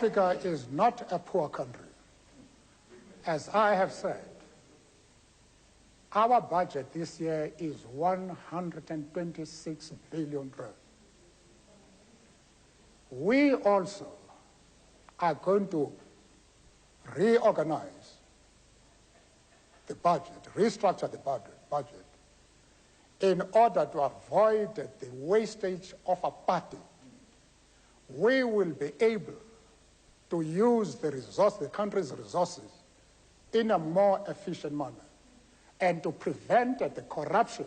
Africa is not a poor country. As I have said, our budget this year is 126 billion rand. We also are going to reorganize the budget, restructure the budget in order to avoid the wastage of apartheid. We will be able to use the country's resources in a more efficient manner and to prevent the corruption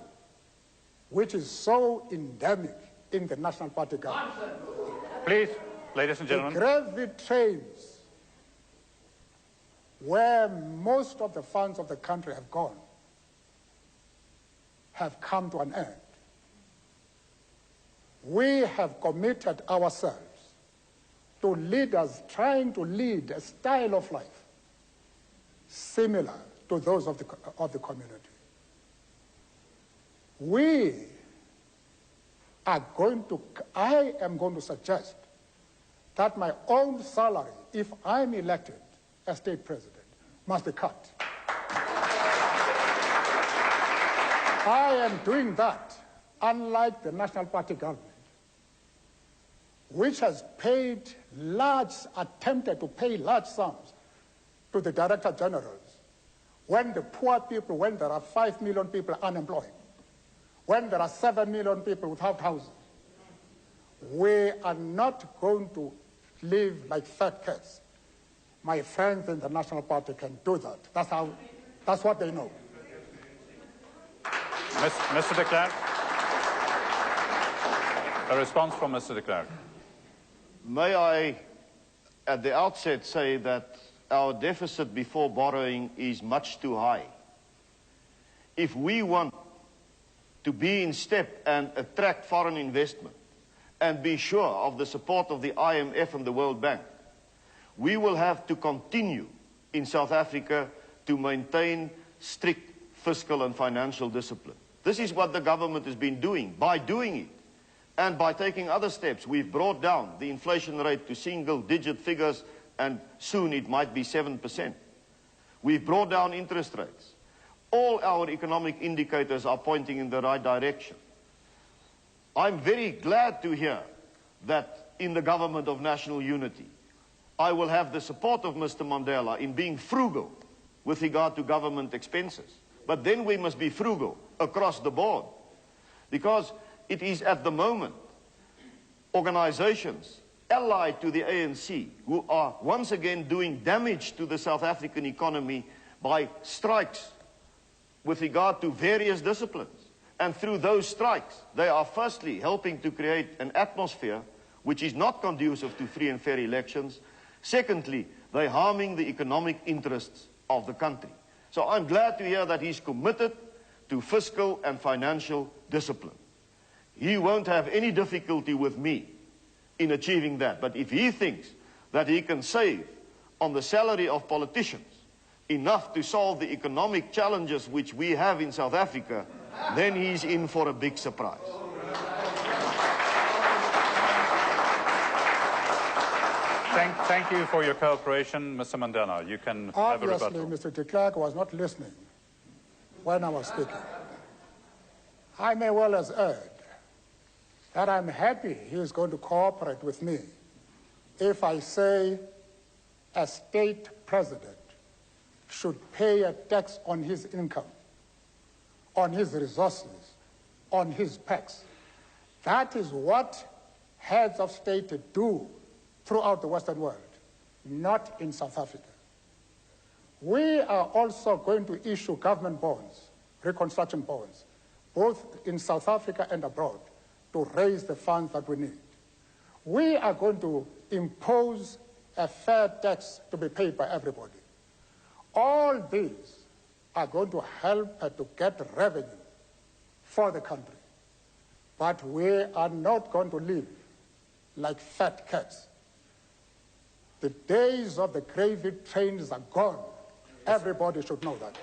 which is so endemic in the National Party government. Please, ladies and gentlemen. The gravy trains where most of the funds of the country have gone have come to an end. We have committed ourselves to leaders trying to lead a style of life similar to those of the community. I am going to suggest that my own salary, if I'm elected as state president, must be cut. I am doing that, unlike the National Party government, which has attempted to pay large sums to the Director Generals when the poor people, when there are 5 million people unemployed, when there are 7 million people without houses. We are not going to live like fat cats. My friends in the National Party can do that. That's what they know. Mr. de Klerk. A response from Mr. de Klerk. May I, at the outset, say that our deficit before borrowing is much too high. If we want to be in step and attract foreign investment and be sure of the support of the IMF and the World Bank, we will have to continue in South Africa to maintain strict fiscal and financial discipline. This is what the government has been doing. By doing it, and by taking other steps, we've brought down the inflation rate to single-digit figures, and soon it might be 7%. We've brought down interest rates. All our economic indicators are pointing in the right direction. I'm very glad to hear that in the government of national unity, I will have the support of Mr. Mandela in being frugal with regard to government expenses. But then we must be frugal across the board, because it is at the moment organizations allied to the ANC who are once again doing damage to the South African economy by strikes with regard to various disciplines. And through those strikes, they are firstly helping to create an atmosphere which is not conducive to free and fair elections. Secondly, they're harming the economic interests of the country. So I'm glad to hear that he's committed to fiscal and financial discipline. He won't have any difficulty with me in achieving that. But if he thinks that he can save on the salary of politicians enough to solve the economic challenges which we have in South Africa, then he's in for a big surprise. Thank you for your cooperation, Mr. Mandela. You can have a rebuttal. Obviously, Mr. de Klerk was not listening when I was speaking. I may well have added that I'm happy he is going to cooperate with me if I say a state president should pay a tax on his income, on his resources, on his packs. That is what heads of state do throughout the Western world, not in South Africa. We are also going to issue government bonds, reconstruction bonds, both in South Africa and abroad, to raise the funds that we need. We are going to impose a fair tax to be paid by everybody. All these are going to help to get revenue for the country. But we are not going to live like fat cats. The days of the gravy trains are gone. Everybody should know that.